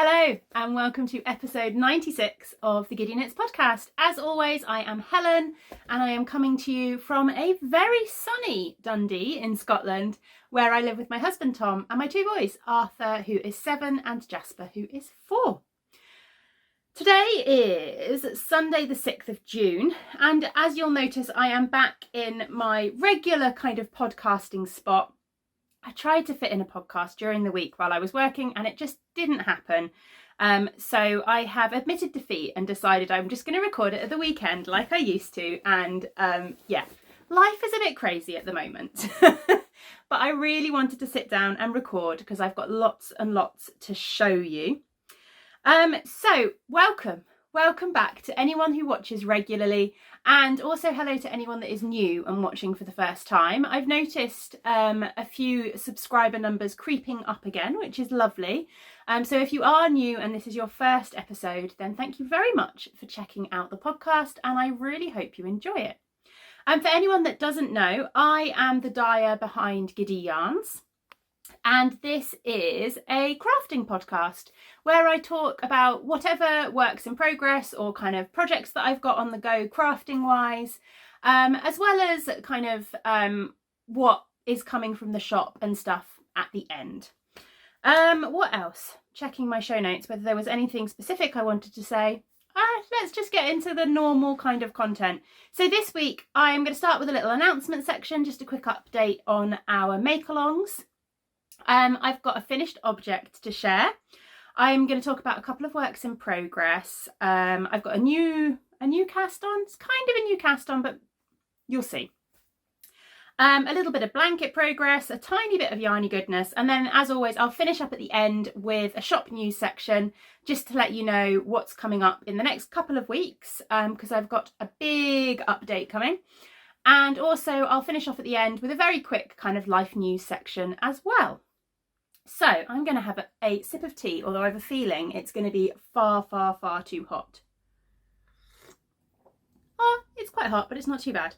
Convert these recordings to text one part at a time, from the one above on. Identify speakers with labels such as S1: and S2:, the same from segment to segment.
S1: Hello and welcome to episode 96 of the Giddy Knits podcast. As always, I am Helen and I am coming to you from a very sunny Dundee in Scotland, where I live with my husband Tom and my two boys, Arthur, who is 7, and Jasper, who is 4. Today is Sunday the 6th of June, and as you'll notice, I am back in my regular kind of podcasting spot. I tried to fit in a podcast during the week while I was working and it just didn't happen. So I have admitted defeat and decided I'm just going to record it at the weekend like I used to. And yeah, life is a bit crazy at the moment. But I really wanted to sit down and record because I've got lots and lots to show you. So welcome back to anyone who watches regularly, and also hello to anyone that is new and watching for the first time. I've noticed a few subscriber numbers creeping up again, which is lovely. So if you are new and this is your first episode, then thank you very much for checking out the podcast, and I really hope you enjoy it. And for anyone that doesn't know, I am the dyer behind Giddy Yarns. And this is a crafting podcast where I talk about whatever works in progress or kind of projects that I've got on the go crafting wise, as well as kind of what is coming from the shop and stuff at the end. What else? Checking my show notes, whether there was anything specific I wanted to say. Let's just get into the normal kind of content. So this week I'm going to start with a little announcement section, just a quick update on our make-alongs. I've got a finished object to share. I'm going to talk about a couple of works in progress. I've got a new cast on. It's kind of a new cast on, but you'll see. A little bit of blanket progress, a tiny bit of yarny goodness, and then as always I'll finish up at the end with a shop news section just to let you know what's coming up in the next couple of weeks, because I've got a big update coming. And also I'll finish off at the end with a very quick kind of life news section as well. So I'm going to have a sip of tea, although I have a feeling it's going to be far too hot. Oh, it's quite hot, but it's not too bad.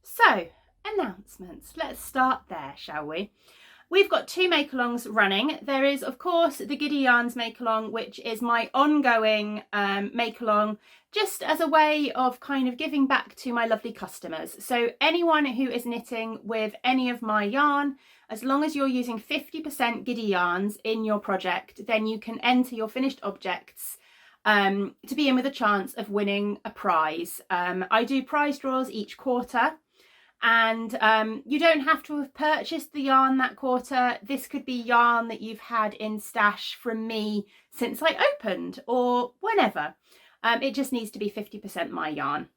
S1: So announcements. Let's start there, shall we? We've got 2 make-alongs running. There is, of course, the Giddy Yarns make-along, which is my ongoing make-along, just as a way of kind of giving back to my lovely customers. So anyone who is knitting with any of my yarn, as long as you're using 50% Giddy Yarns in your project, then you can enter your finished objects to be in with a chance of winning a prize. I do prize draws each quarter. And you don't have to have purchased the yarn that quarter. This could be yarn that you've had in stash from me since I opened or whenever. It just needs to be 50% my yarn.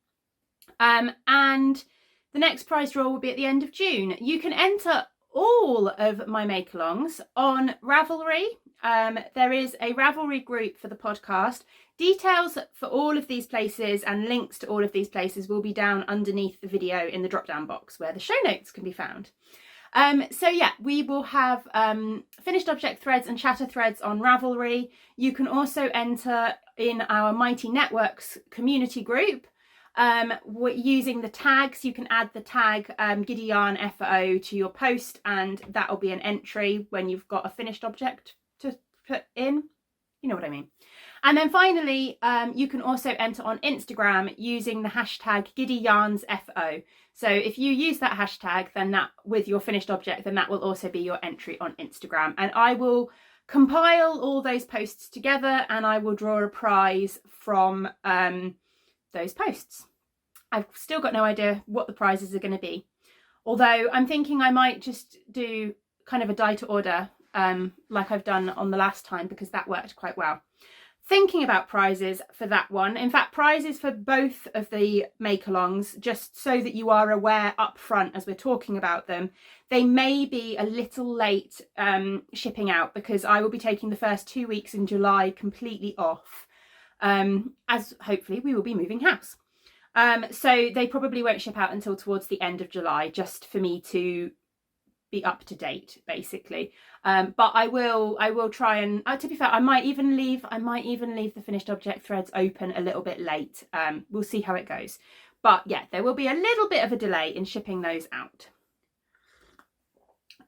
S1: And the next prize draw will be at the end of June. You can enter all of my make-alongs on Ravelry. There is a Ravelry group for the podcast. Details for all of these places and links to all of these places will be down underneath the video in the drop down box where the show notes can be found. So yeah, we will have finished object threads and chatter threads on Ravelry. You can also enter in our Mighty Networks community group using the tags. You can add the tag Giddy Yarn FO to your post, and that will be an entry when you've got a finished object to put in. You know what I mean. And then finally, you can also enter on Instagram using the hashtag Giddy Yarns FO. So if you use that hashtag, then that with your finished object, then that will also be your entry on Instagram. And I will compile all those posts together and I will draw a prize from those posts. I've still got no idea what the prizes are going to be. Although I'm thinking I might just do kind of a die to order like I've done on the last time, because that worked quite well. Thinking about prizes for that one. In fact, prizes for both of the make-alongs, just so that you are aware up front as we're talking about them. They may be a little late shipping out because I will be taking the first 2 weeks in July completely off, as hopefully we will be moving house. So they probably won't ship out until towards the end of July, just for me to be up to date, basically. But I will try and to be fair, I might even leave the finished object threads open a little bit late. We'll see how it goes. But yeah, there will be a little bit of a delay in shipping those out.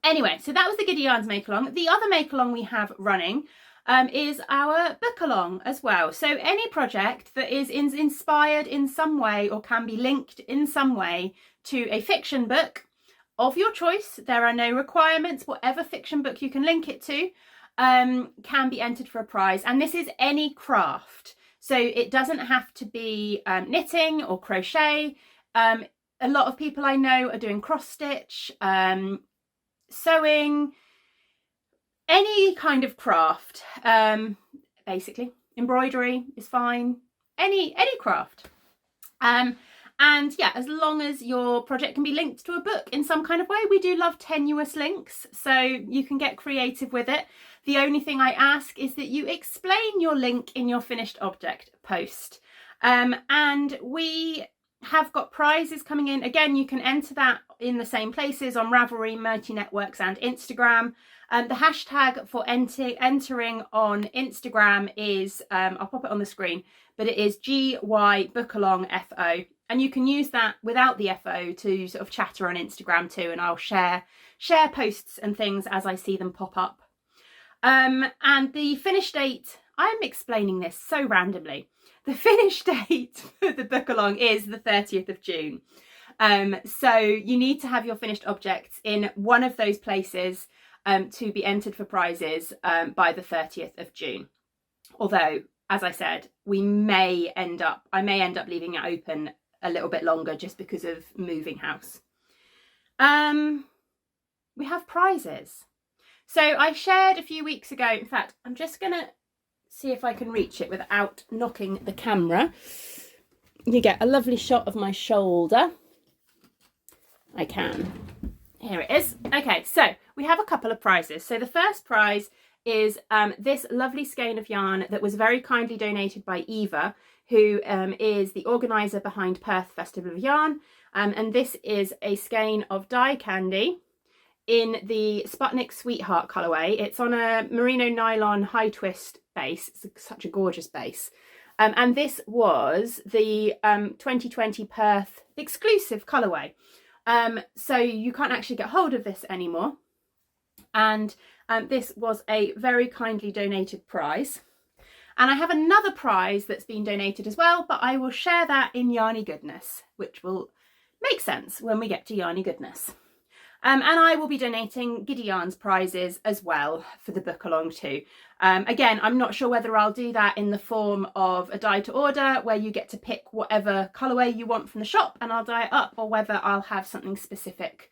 S1: Anyway, so that was the Giddy Yarns make along. The other make along we have running is our book along as well. So any project that is inspired in some way or can be linked in some way to a fiction book of your choice, there are no requirements, whatever fiction book you can link it to, can be entered for a prize. And this is any craft. So it doesn't have to be knitting or crochet. A lot of people I know are doing cross stitch, sewing, any kind of craft. Basically, embroidery is fine. Any craft. And yeah, as long as your project can be linked to a book in some kind of way. We do love tenuous links, so you can get creative with it. The only thing I ask is that you explain your link in your finished object post. And we have got prizes coming in. Again, you can enter that in the same places on Ravelry, Mighty Networks and Instagram. The hashtag for entering on Instagram is, I'll pop it on the screen, but it is GYBookalongFO. And you can use that without the FO to sort of chatter on Instagram too. And I'll share posts and things as I see them pop up. And the finish date, I'm explaining this so randomly. The finish date for the book along is the 30th of June. So you need to have your finished objects in one of those places to be entered for prizes by the 30th of June. Although, as I said, I may end up leaving it open a little bit longer just because of moving house. We have prizes. So I shared a few weeks ago, in fact, I'm just going to see if I can reach it without knocking the camera. You get a lovely shot of my shoulder. I can. Here it is. Okay, so we have a couple of prizes. So the first prize is this lovely skein of yarn that was very kindly donated by Eva, who is the organiser behind Perth Festival of Yarn. And this is a skein of dye candy in the Sputnik Sweetheart colourway. It's on a merino nylon high twist base. It's such a gorgeous base. And this was the 2020 Perth exclusive colourway. So you can't actually get hold of this anymore. And this was a very kindly donated prize. And I have another prize that's been donated as well, but I will share that in Yarny Goodness, which will make sense when we get to Yarny Goodness. And I will be donating Giddy Yarns prizes as well for the book along too. Again, I'm not sure whether I'll do that in the form of a dye to order where you get to pick whatever colourway you want from the shop and I'll dye it up, or whether I'll have something specific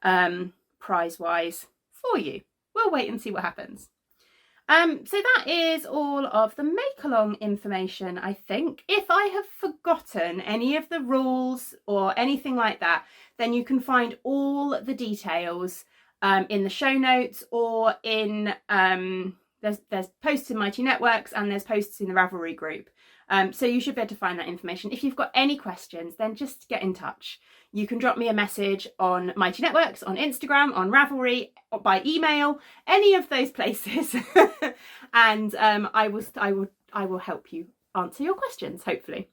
S1: prize-wise for you. We'll wait and see what happens. So that is all of the make-along information, I think. If I have forgotten any of the rules or anything like that, then you can find all the details in the show notes, or in there's posts in Mighty Networks and there's posts in the Ravelry Group. So you should be able to find that information. If you've got any questions, then just get in touch. You can drop me a message on Mighty Networks, on Instagram, on Ravelry, or by email, any of those places. And I will help you answer your questions, hopefully.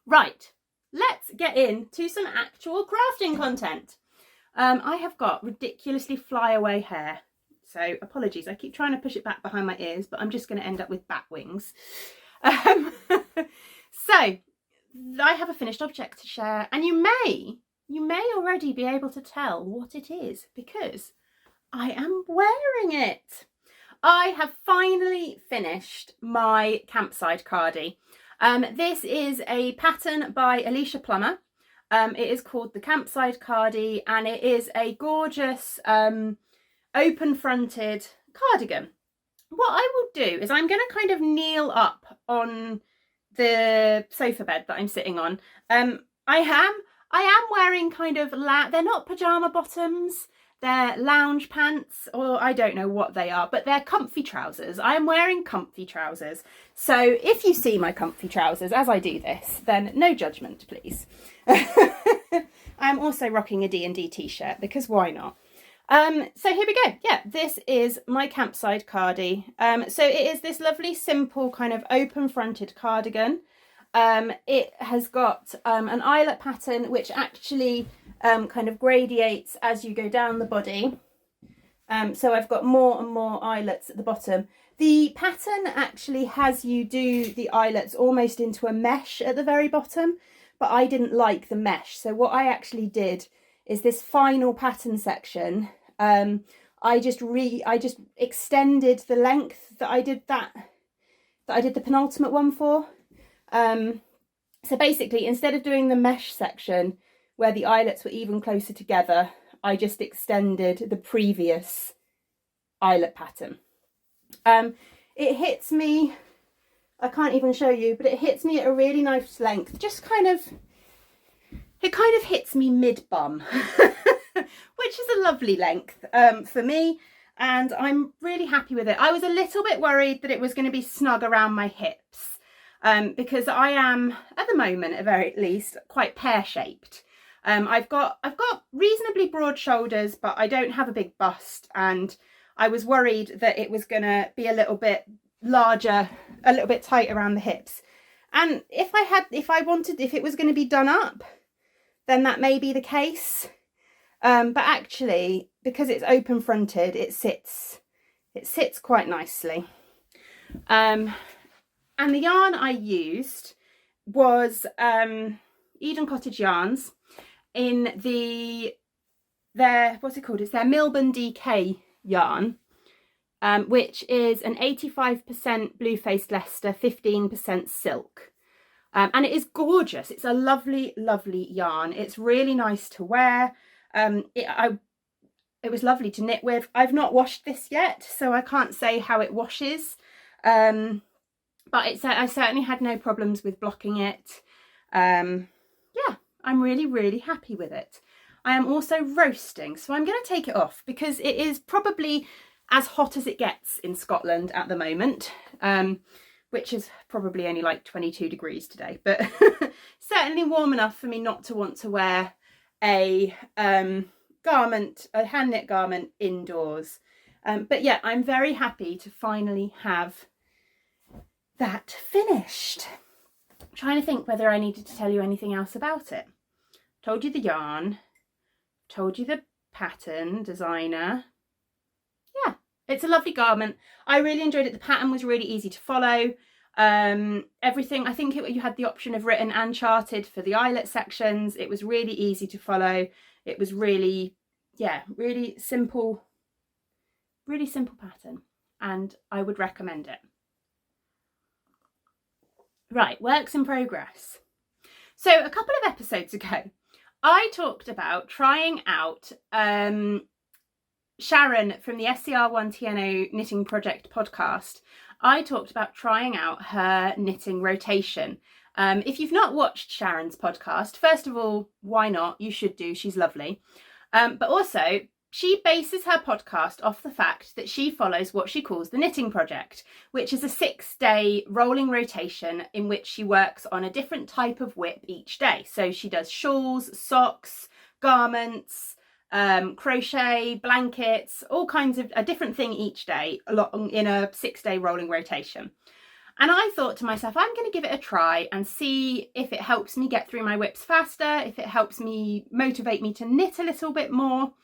S1: Right, let's get into some actual crafting content. I have got ridiculously flyaway hair. So apologies, I keep trying to push it back behind my ears, but I'm just going to end up with bat wings. So I have a finished object to share, and you may already be able to tell what it is because I am wearing it. I have finally finished my campsite cardie. This is a pattern by Alicia Plummer. It is called the Campsite Cardie, and it is a gorgeous open-fronted cardigan. What I will do is I'm going to kind of kneel up on the sofa bed that I'm sitting on. I am wearing kind of, they're not pyjama bottoms, they're lounge pants, or I don't know what they are, but they're comfy trousers. I am wearing comfy trousers. So if you see my comfy trousers as I do this, then no judgment, please. I'm also rocking a D&D t-shirt because why not? So here we go. Yeah, this is my campsite cardie. So it is this lovely, simple kind of open-fronted cardigan. It has got an eyelet pattern, which actually kind of gradiates as you go down the body. So I've got more and more eyelets at the bottom. The pattern actually has you do the eyelets almost into a mesh at the very bottom, but I didn't like the mesh. So what I actually did is this final pattern section, I just extended the length that I did the penultimate one for. So basically, instead of doing the mesh section where the eyelets were even closer together, I just extended the previous eyelet pattern. It hits me, I can't even show you, but it hits me at a really nice length. Just kind of, it kind of hits me mid-bum, which is a lovely length for me, and I'm really happy with it. I was a little bit worried that it was going to be snug around my hips, because I am, at the moment at very least, quite pear-shaped. I've got reasonably broad shoulders, but I don't have a big bust, and I was worried that it was going to be a little bit larger, a little bit tight around the hips. And if it was going to be done up, then that may be the case. But actually, because it's open fronted, it sits quite nicely. And the yarn I used was Eden Cottage Yarns in their what's it called? It's their Milburn DK yarn, which is an 85% blue-faced Leicester, 15% silk. And it is gorgeous. It's a lovely, lovely yarn. It's really nice to wear. It was lovely to knit with. I've not washed this yet, so I can't say how it washes. But I certainly had no problems with blocking it. Yeah, I'm really, really happy with it. I am also roasting, so I'm going to take it off because it is probably as hot as it gets in Scotland at the moment, which is probably only like 22 degrees today, but certainly warm enough for me not to want to wear a hand knit garment indoors. But yeah, I'm very happy to finally have that finished. I'm trying to think whether I needed to tell you anything else about it. Told you the yarn, told you the pattern designer. Yeah, it's a lovely garment. I really enjoyed it. The pattern was really easy to follow. Everything, I think you had the option of written and charted for the eyelet sections. It was really easy to follow. It was really, yeah, really simple pattern, and I would recommend it. Right, works in progress. So a couple of episodes ago, I talked about trying out Sharon from the SCR1TNO Knitting Project podcast. I talked about trying out her knitting rotation. If you've not watched Sharon's podcast, first of all, why not? You should do. She's lovely. But also, she bases her podcast off the fact that she follows what she calls the Knitting Project, which is a 6-day rolling rotation in which she works on a different type of whip each day. So she does shawls, socks, garments, crochet, blankets, all kinds of a different thing each day in a 6-day rolling rotation. And I thought to myself, I'm going to give it a try and see if it helps me get through my whips faster, if it helps me motivate me to knit a little bit more.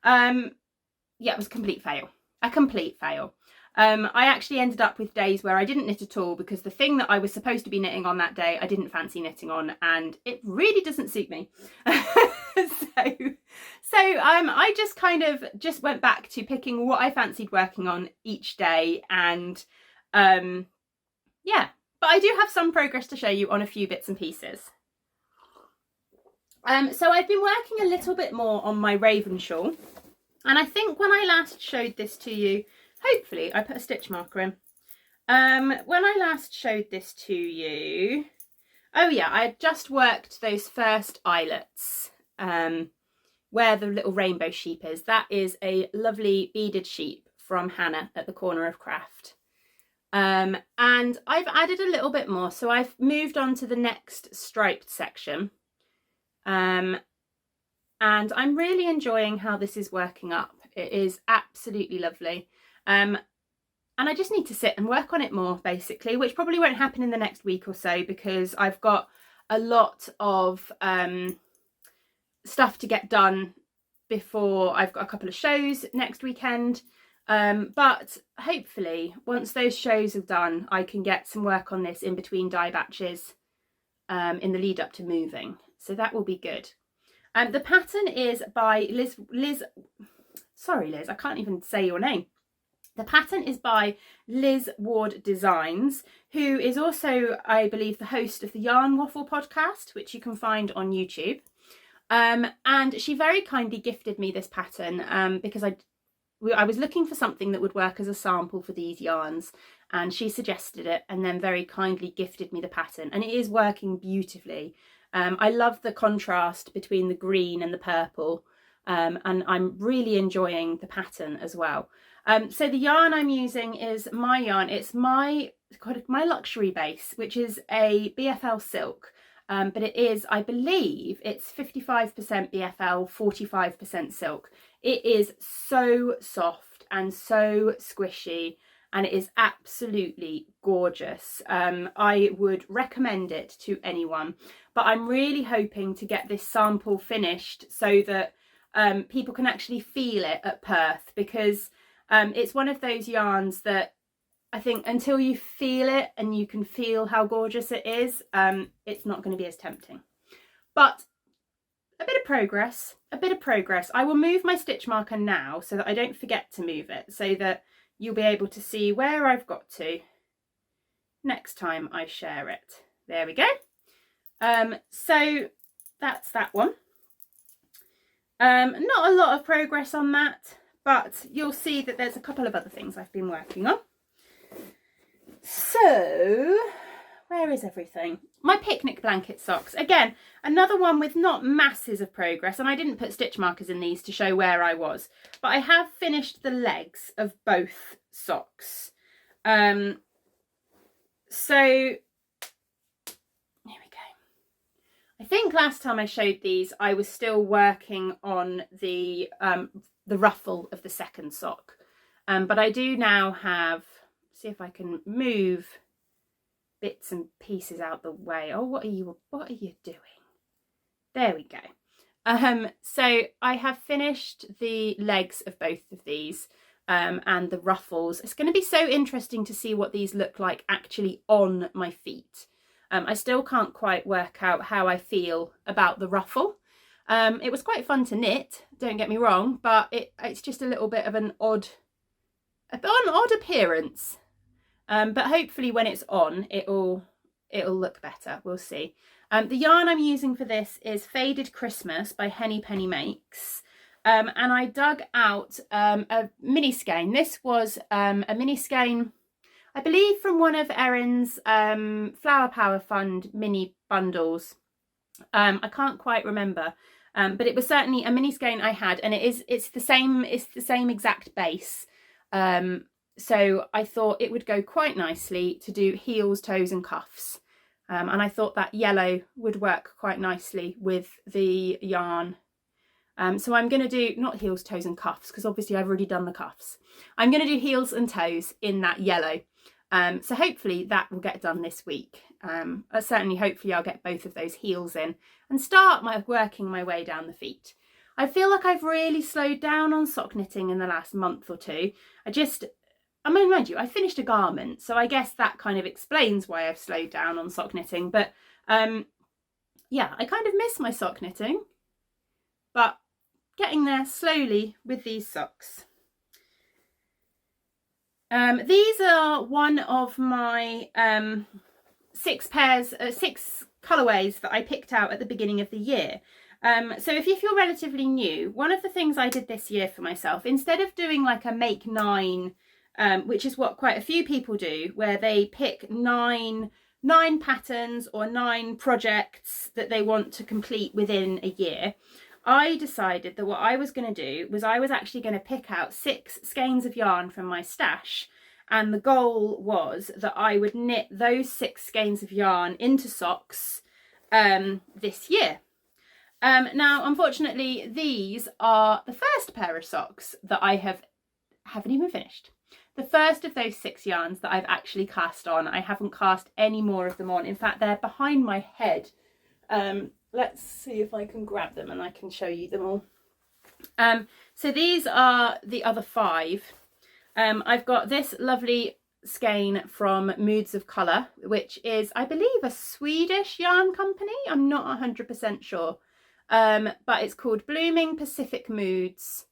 S1: Yeah, it was a complete fail. I actually ended up with days where I didn't knit at all because the thing that I was supposed to be knitting on that day, I didn't fancy knitting on, and it really doesn't suit me. So I just kind of went back to picking what I fancied working on each day, and yeah, but I do have some progress to show you on a few bits and pieces. So I've been working a little bit more on my Raven shawl, and I think when I last showed this to you, hopefully I put a stitch marker in. When I last showed this to you, oh yeah, I had just worked those first eyelets, where the little rainbow sheep is. That is a lovely beaded sheep from Hannah at the Corner of Craft. And I've added a little bit more, so I've moved on to the next striped section. And I'm really enjoying how this is working up. It is absolutely lovely. And I just need to sit and work on it more, basically, which probably won't happen in the next week or so because I've got a lot of stuff to get done before I've got a couple of shows next weekend. But hopefully once those shows are done, I can get some work on this in between dye batches in the lead up to moving. So that will be good. The pattern is by Liz, sorry Liz, I can't even say your name. The pattern is by Liz Ward Designs, who is also, I believe, the host of the Yarn Waffle podcast, which you can find on YouTube. And she very kindly gifted me this pattern because I was looking for something that would work as a sample for these yarns, and she suggested it and then very kindly gifted me the pattern, and it is working beautifully. I love the contrast between the green and the purple, and I'm really enjoying the pattern as well. So the yarn I'm using is my yarn. It's my luxury base, which is a BFL silk. But it is, I believe, it's 55% BFL, 45% silk. It is so soft and so squishy, and it is absolutely gorgeous. I would recommend it to anyone, but I'm really hoping to get this sample finished so that people can actually feel it at Perth, because it's one of those yarns that I think until you feel it and you can feel how gorgeous it is, it's not going to be as tempting. But a bit of progress. I will move my stitch marker now so that I don't forget to move it, so that you'll be able to see where I've got to next time I share it. There we go. So that's that one. Not a lot of progress on that, but you'll see that there's a couple of other things I've been working on. So, where is everything? My picnic blanket socks. Again, another one with not masses of progress, and I didn't put stitch markers in these to show where I was, but I have finished the legs of both socks. So, here we go. I think last time I showed these, I was still working on the ruffle of the second sock, but I do now have. See if I can move bits and pieces out the way. Oh, what are you doing? There we go. So I have finished the legs of both of these and the ruffles. It's going to be so interesting to see what these look like actually on my feet. I still can't quite work out how I feel about the ruffle. It was quite fun to knit, don't get me wrong, but it's just a little bit of an odd appearance. But hopefully when it's on, it'll look better. We'll see. The yarn I'm using for this is Faded Christmas by Henny Penny Makes. And I dug out a mini skein. This was a mini skein, I believe, from one of Erin's Flower Power Fund mini bundles. I can't quite remember, but it was certainly a mini skein I had, and it's the same exact base. So I thought it would go quite nicely to do heels, toes and cuffs. And I thought that yellow would work quite nicely with the yarn. So I'm going to do, not heels, toes and cuffs, because obviously I've already done the cuffs. I'm going to do heels and toes in that yellow. So hopefully that will get done this week. Certainly, hopefully I'll get both of those heels in and start working my way down the feet. I feel like I've really slowed down on sock knitting in the last month or two. I mean, mind you, I finished a garment, so I guess that kind of explains why I've slowed down on sock knitting. But yeah, I kind of miss my sock knitting, but getting there slowly with these socks. These are one of my 6 colourways that I picked out at the beginning of the year. So if you're relatively new, one of the things I did this year for myself, instead of doing like a make 9, which is what quite a few people do, where they pick nine patterns or 9 projects that they want to complete within a year, I decided that what I was going to do was I was actually going to pick out 6 skeins of yarn from my stash, and the goal was that I would knit those 6 skeins of yarn into socks this year. Now, unfortunately, these are the first pair of socks that I haven't even finished. The first of those 6 yarns that I've actually cast on. I haven't cast any more of them on. In fact, they're behind my head. Let's see if I can grab them and I can show you them all. So these are the other 5. I've got this lovely skein from Moods of Colour, which is, I believe, a Swedish yarn company. I'm not 100% sure. But it's called Blooming Pacific Moods.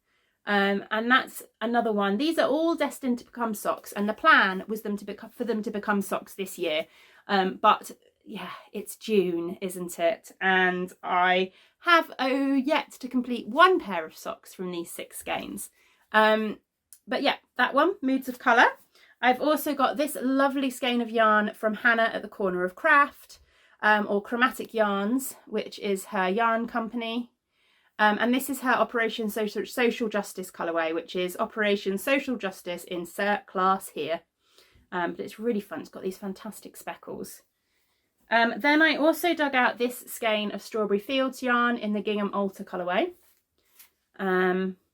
S1: And that's another one. These are all destined to become socks, and the plan was for them to become socks this year. But yeah, it's June, isn't it? And I have yet to complete 1 pair of socks from these 6 skeins. But yeah, that one, Moods of Colour. I've also got this lovely skein of yarn from Hannah at the Corner of Craft, or Chromatic Yarns, which is her yarn company. And this is her Operation Social Justice colourway, which is Operation Social Justice, insert class here. But it's really fun. It's got these fantastic speckles. Then I also dug out this skein of Strawberry Fields yarn in the Gingham Altar colourway,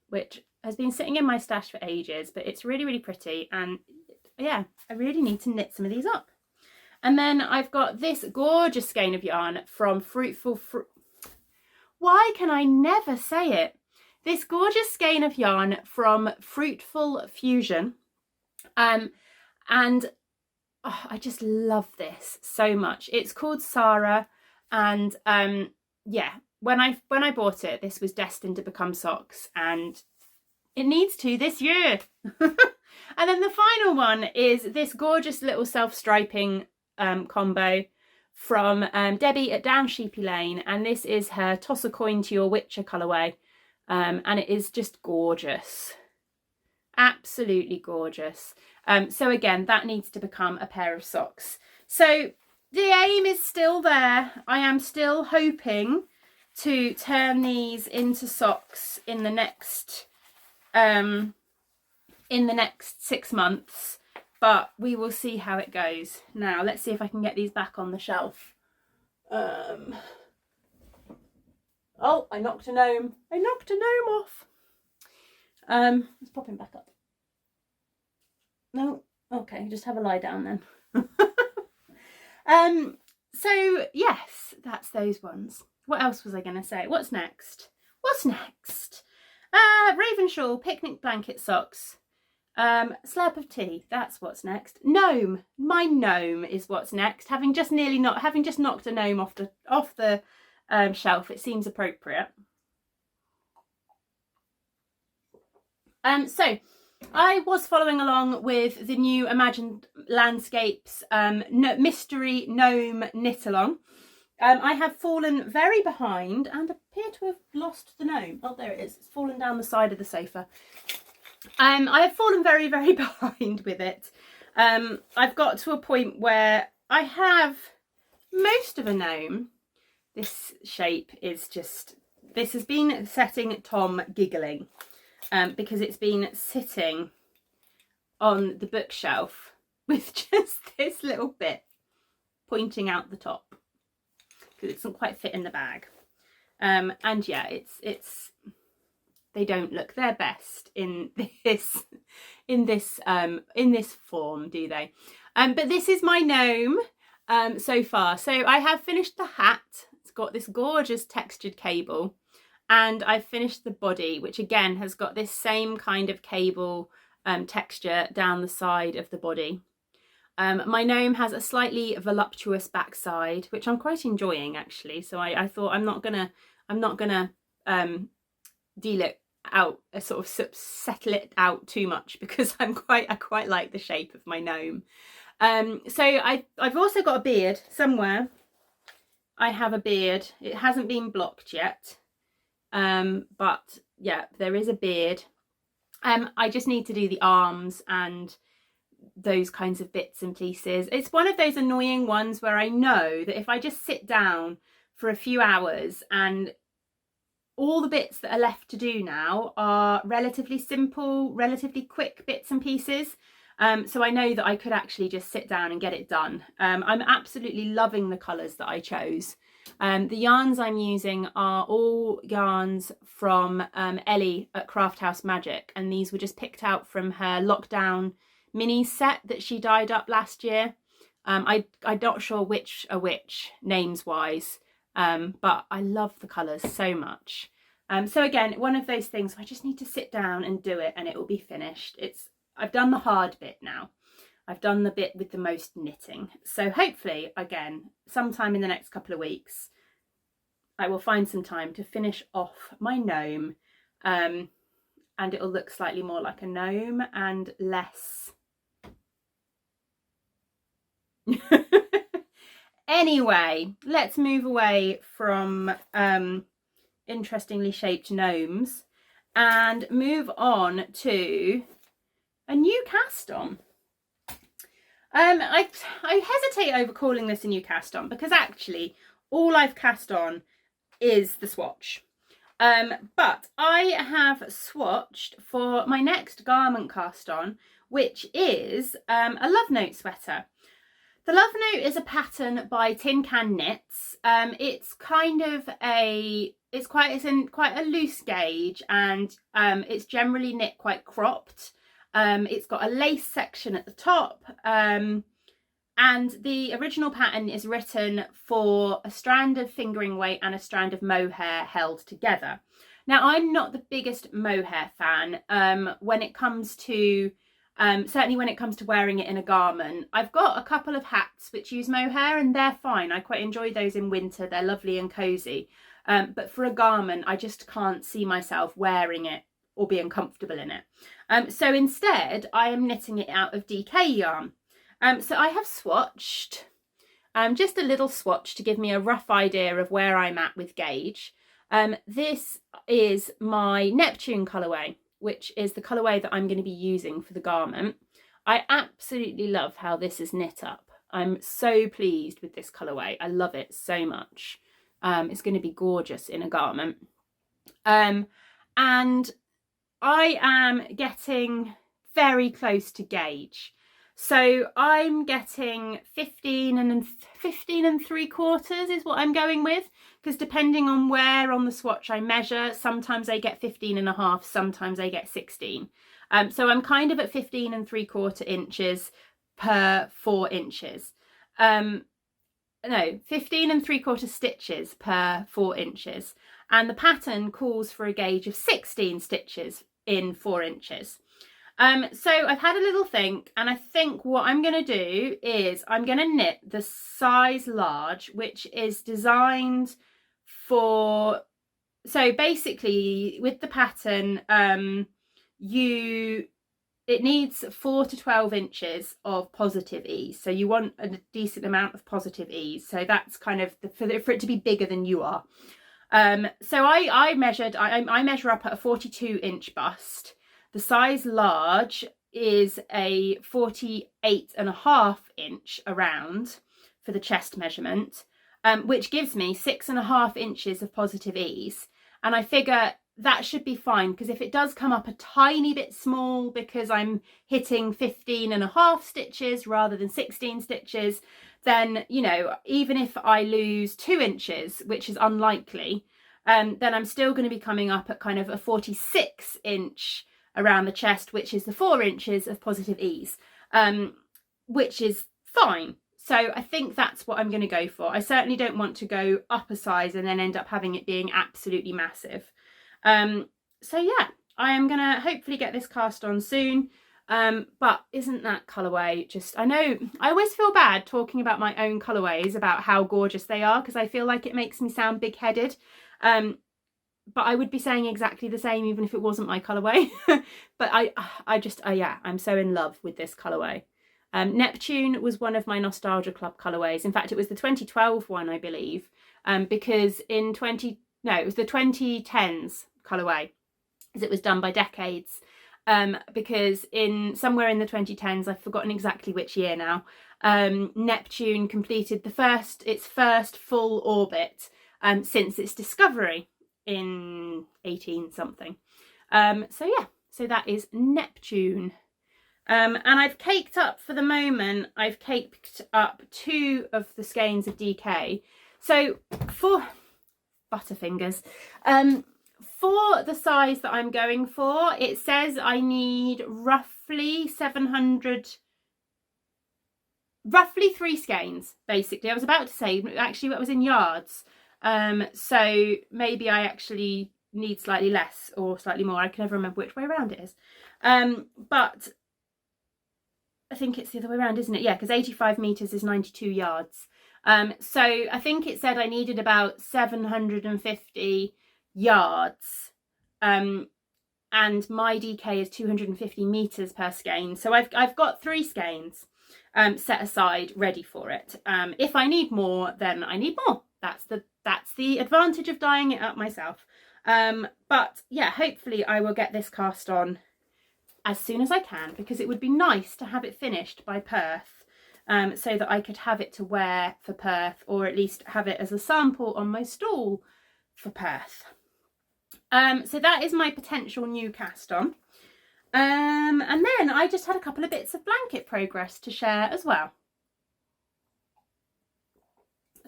S1: which has been sitting in my stash for ages, but it's really, really pretty. And yeah, I really need to knit some of these up. And then I've got this gorgeous skein of yarn from Why can I never say it? This gorgeous skein of yarn from Fruitful Fusion. And oh, I just love this so much. It's called Sarah, and yeah, when I bought it, this was destined to become socks, and it needs to this year. And then the final one is this gorgeous little self-striping combo from Debbie at Down Sheepy Lane, and this is her Toss a Coin to Your Witcher colourway, and it is just gorgeous, absolutely gorgeous. So again, that needs to become a pair of socks. So the aim is still there. I am still hoping to turn these into socks in the next 6 months, but we will see how it goes. Now let's see if I can get these back on the shelf. Oh, I knocked a gnome. I knocked a gnome off. Let's pop him back up. No, okay, just have a lie down then. So yes, that's those ones. What else was I going to say? What's next? What's next? Ravenshaw picnic blanket socks. Slurp of tea, that's what's next. Gnome, my gnome is what's next. Having just knocked a gnome off the shelf, it seems appropriate. So I was following along with the new Imagined Landscapes mystery gnome knit along. I have fallen very behind and appear to have lost the gnome. Oh, there it is. It's fallen down the side of the sofa. I have fallen very, very behind with it. I've got to a point where I have most of a gnome. This shape is just, this has been setting Tom giggling because it's been sitting on the bookshelf with just this little bit pointing out the top because it doesn't quite fit in the bag. And yeah, it's they don't look their best in this form, do they? But this is my gnome so far. So I have finished the hat. It's got this gorgeous textured cable, and I've finished the body, which again has got this same kind of cable texture down the side of the body. My gnome has a slightly voluptuous backside, which I'm quite enjoying actually. So I thought I'm not gonna deal it out, sort of settle it out too much, because I quite like the shape of my gnome. So I've also got a beard somewhere. I have a beard. It hasn't been blocked yet, but yeah, there is a beard. I just need to do the arms and those kinds of bits and pieces. It's one of those annoying ones where I know that if I just sit down for a few hours, and all the bits that are left to do now are relatively simple, relatively quick bits and pieces. So I know that I could actually just sit down and get it done. I'm absolutely loving the colours that I chose. The yarns I'm using are all yarns from Ellie at Craft House Magic, and these were just picked out from her lockdown mini set that she dyed up last year. I'm not sure which are which names wise, but I love the colours so much. So again, one of those things I just need to sit down and do it and it will be finished. I've done the hard bit now. I've done the bit with the most knitting. So hopefully, again, sometime in the next couple of weeks, I will find some time to finish off my gnome, and it'll look slightly more like a gnome and less. Anyway, let's move away from interestingly shaped gnomes and move on to a new cast on. I hesitate over calling this a new cast on because actually all I've cast on is the swatch. But I have swatched for my next garment cast on, which is a Love Note sweater. The Love Note is a pattern by Tin Can Knits. It's kind of it's in quite a loose gauge, and it's generally knit quite cropped. It's got a lace section at the top, and the original pattern is written for a strand of fingering weight and a strand of mohair held together. Now, I'm not the biggest mohair fan when it comes to certainly when it comes to wearing it in a garment. I've got a couple of hats which use mohair and they're fine. I quite enjoy those in winter. They're lovely and cozy. But for a garment, I just can't see myself wearing it or being comfortable in it. So instead, I am knitting it out of DK yarn. So I have swatched, just a little swatch to give me a rough idea of where I'm at with gauge. This is my Neptune colourway, which is the colourway that I'm going to be using for the garment. I absolutely love how this is knit up. I'm so pleased with this colourway. I love it so much. It's going to be gorgeous in a garment. And I am getting very close to gauge. So I'm getting 15 and 3/4 is what I'm going with, because depending on where on the swatch I measure, sometimes I get 15.5, sometimes I get 16. So I'm kind of at 15 3/4 inches per 4 inches. No, 15 3/4 stitches per 4 inches. And the pattern calls for a gauge of 16 stitches in 4 inches. So I've had a little think, and I think what I'm going to do is I'm going to knit the size large, which is designed for, so basically with the pattern, it needs 4 to 12 inches of positive ease. So you want a decent amount of positive ease. So that's kind of for it to be bigger than you are. So I measure up at a 42-inch bust. The size large is a 48.5 inch around for the chest measurement, which gives me 6.5 inches of positive ease. And I figure that should be fine, because if it does come up a tiny bit small because I'm hitting 15.5 stitches rather than 16 stitches, then, you know, even if I lose 2 inches, which is unlikely, then I'm still going to be coming up at kind of a 46-inch around the chest, which is the 4 inches of positive ease, which is fine. So I think that's what I'm going to go for. I certainly don't want to go up a size and then end up having it being absolutely massive. So yeah, I am going to hopefully get this cast on soon. But isn't that colourway just, I know I always feel bad talking about my own colourways, about how gorgeous they are, because I feel like it makes me sound big-headed. But I would be saying exactly the same even if it wasn't my colourway. But yeah, I'm so in love with this colourway. Neptune was one of my Nostalgia Club colourways. In fact, it was the 2012 one, I believe, because it was the 2010s colourway, as it was done by Decades. Because somewhere in the 2010s, I've forgotten exactly which year now, Neptune completed its first full orbit since its discovery in 18 something. So yeah, so that is Neptune. And I've caked up, for the moment, I've caked up 2 of the skeins of DK. So for Butterfingers, for the size that I'm going for, it says I need roughly 3 skeins, basically. I was about to say, actually, that was in yards. So maybe I actually need slightly less or slightly more. I can never remember which way around it is. But I think it's the other way around, isn't it? Yeah, because 85 meters is 92 yards. So I think it said I needed about 750 yards. And my DK is 250 meters per skein. So I've got 3 skeins set aside ready for it. If I need more, then I need more. That's the advantage of dyeing it up myself. But yeah, hopefully I will get this cast on as soon as I can, because it would be nice to have it finished by Perth, so that I could have it to wear for Perth, or at least have it as a sample on my stall for Perth. So that is my potential new cast on. And then I just had a couple of bits of blanket progress to share as well.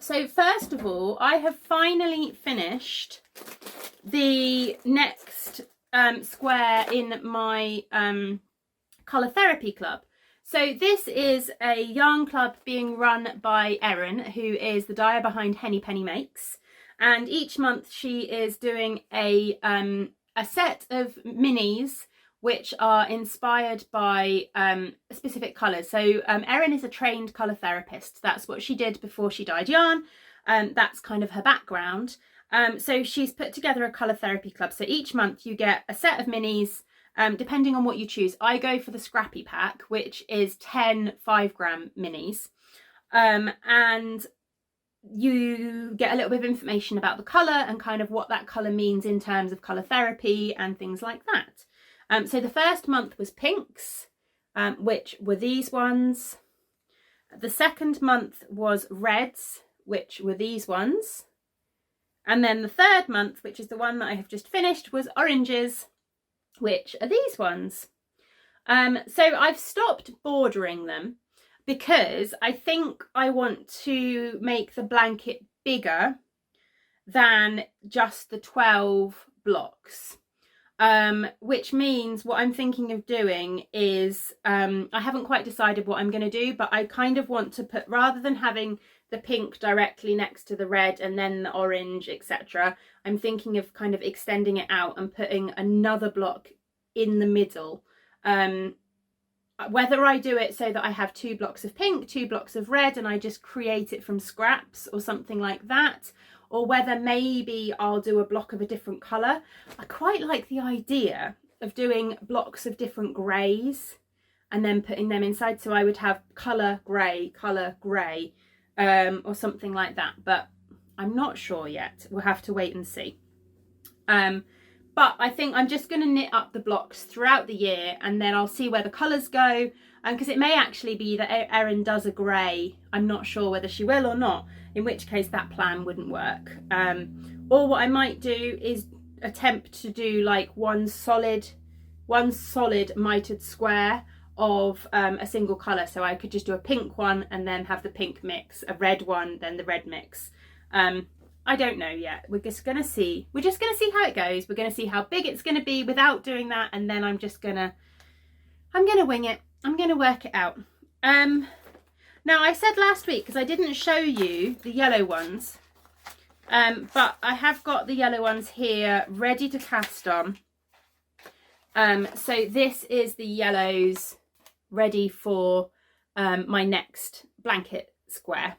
S1: So first of all, I have finally finished the next square in my colour therapy club. So this is a yarn club being run by Erin, who is the dyer behind Henny Penny Makes. And each month she is doing a set of minis which are inspired by specific colours. So Erin is a trained colour therapist. That's what she did before she dyed yarn. That's kind of her background. So she's put together a colour therapy club. So each month you get a set of minis, depending on what you choose. I go for the scrappy pack, which is 10 5-gram minis. And you get a little bit of information about the colour and kind of what that colour means in terms of colour therapy and things like that. So the first month was pinks, which were these ones. The second month was reds, which were these ones. And then the third month, which is the one that I have just finished, was oranges, which are these ones. So I've stopped bordering them, because I think I want to make the blanket bigger than just the 12 blocks. Which means what I'm thinking of doing is, I haven't quite decided what I'm going to do, but I kind of want to put, rather than having the pink directly next to the red and then the orange, etc., I'm thinking of kind of extending it out and putting another block in the middle. Whether I do it so that I have 2 blocks of pink, 2 blocks of red, and I just create it from scraps or something like that, or whether maybe I'll do a block of a different colour. I quite like the idea of doing blocks of different greys and then putting them inside. So I would have colour grey, or something like that. But I'm not sure yet. We'll have to wait and see. But I think I'm just going to knit up the blocks throughout the year, and then I'll see where the colours go. Because it may actually be that Erin does a grey. I'm not sure whether she will or not, in which case that plan wouldn't work. Or what I might do is attempt to do like one solid mitered square of a single colour. So I could just do a pink one and then have the pink mix, a red one, then the red mix. I don't know yet. We're just going to see. We're just going to see how it goes. We're going to see how big it's going to be without doing that. And then I'm going to wing it. I'm going to work it out. Now I said last week, because I didn't show you the yellow ones, but I have got the yellow ones here ready to cast on. So this is the yellows ready for my next blanket square.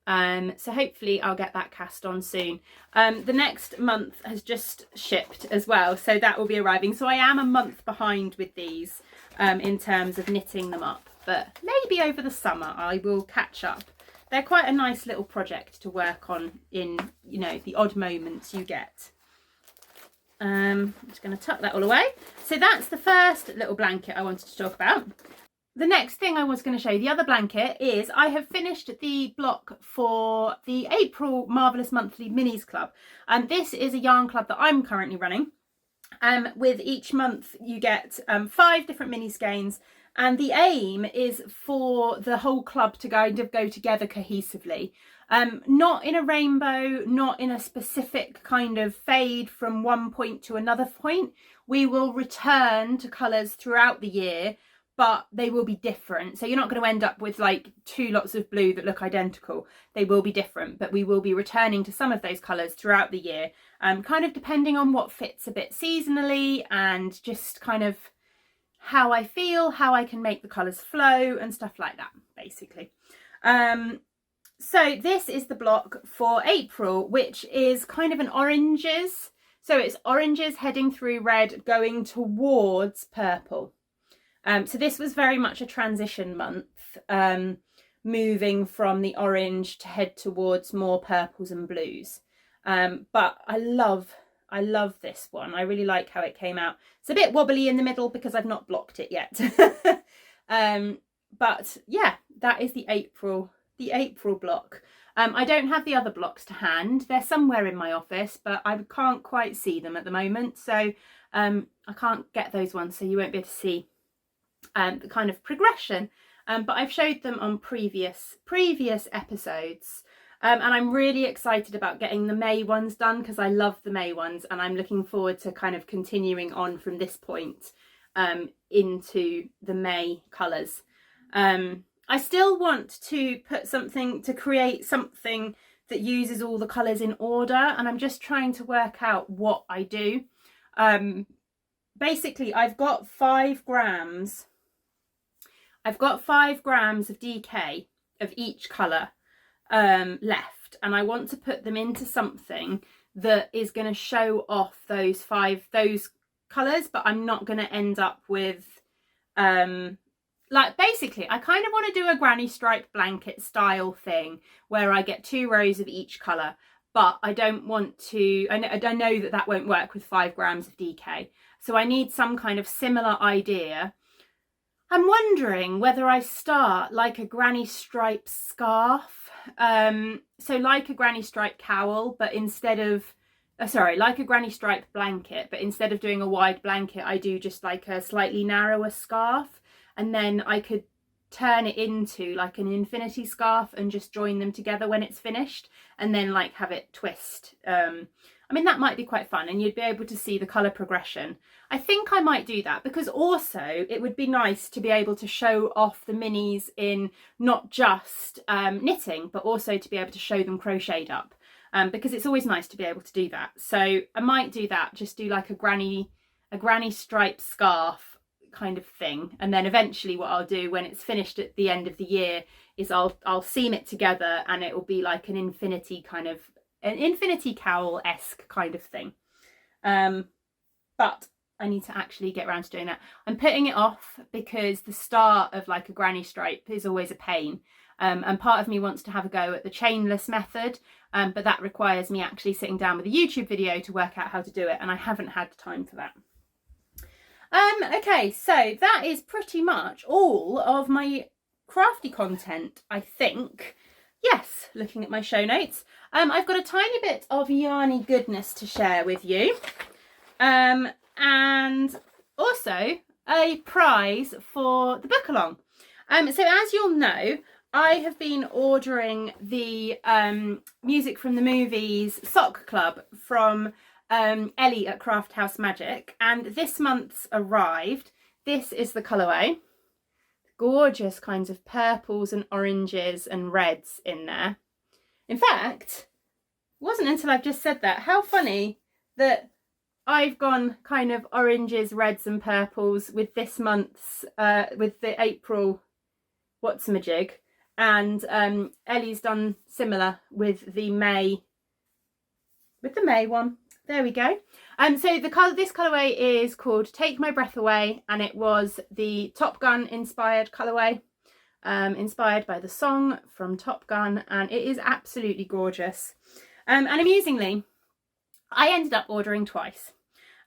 S1: So hopefully I'll get that cast on soon. The next month has just shipped as well, so that will be arriving. So I am a month behind with these in terms of knitting them up, but maybe over the summer I will catch up. They're quite a nice little project to work on in, you know, the odd moments you get. I'm just going to tuck that all away. So that's the first little blanket I wanted to talk about. The next thing I was going to show you, the other blanket, is I have finished the block for the April Marvellous Monthly Minis Club. And this is a yarn club that I'm currently running. With each month you get 5 different mini skeins, and the aim is for the whole club to kind of go together cohesively. Not in a rainbow, not in a specific kind of fade from one point to another point. We will return to colours throughout the year, but they will be different. So you're not going to end up with like 2 lots of blue that look identical. They will be different, but we will be returning to some of those colours throughout the year, kind of depending on what fits a bit seasonally and just kind of how I feel, how I can make the colours flow and stuff like that, basically. So this is the block for April, which is kind of an oranges. So it's oranges heading through red, going towards purple. So this was very much a transition month, moving from the orange to head towards more purples and blues. But I love this one. I really like how it came out. It's a bit wobbly in the middle because I've not blocked it yet. But yeah, that is the April block. I don't have the other blocks to hand. They're somewhere in my office, but I can't quite see them at the moment. So I can't get those ones, so you won't be able to see the kind of progression. But I've showed them on previous episodes. And I'm really excited about getting the May ones done because I love the May ones, and I'm looking forward to kind of continuing on from this point into the May colours. I still want to create something that uses all the colours in order, and I'm just trying to work out what I do. Basically, I've got 5 grams. I've got 5 grams of DK of each colour left, and I want to put them into something that is going to show off those colours, but I'm not going to end up with like, basically I kind of want to do a granny stripe blanket style thing where I get 2 rows of each colour, but I don't want to, I know that won't work with 5 grams of DK, so I need some kind of similar idea. I'm wondering whether I start like a granny stripe scarf, so like a granny stripe cowl, but instead of, like a granny stripe blanket, but instead of doing a wide blanket, I do just like a slightly narrower scarf, and then I could turn it into like an infinity scarf and just join them together when it's finished, and then like have it twist. I mean, that might be quite fun, and you'd be able to see the colour progression. I think I might do that because also it would be nice to be able to show off the minis in not just knitting, but also to be able to show them crocheted up, because it's always nice to be able to do that. So I might do that, just do like a granny stripe scarf kind of thing, and then eventually what I'll do when it's finished at the end of the year is I'll seam it together, and it will be like an infinity cowl-esque kind of thing. But I need to actually get around to doing that. I'm putting it off because the start of like a granny stripe is always a pain, and part of me wants to have a go at the chainless method, but that requires me actually sitting down with a YouTube video to work out how to do it, and I haven't had time for that. Okay, so that is pretty much all of my crafty content, I think. Yes, looking at my show notes. I've got a tiny bit of Yarny goodness to share with you. And also a prize for the book along. So as you'll know, I have been ordering the Music from the Movies sock club from Ellie at Craft House Magic, and this month's arrived. This is the colourway. Gorgeous kinds of purples and oranges and reds in there. In fact, it wasn't until I've just said that, how funny that I've gone kind of oranges, reds and purples with this month's, with the April whatsamajig, and Ellie's done similar with the May one. There we go. So this colourway is called Take My Breath Away, and it was the Top Gun inspired colourway, inspired by the song from Top Gun, and it is absolutely gorgeous. And amusingly, I ended up ordering twice.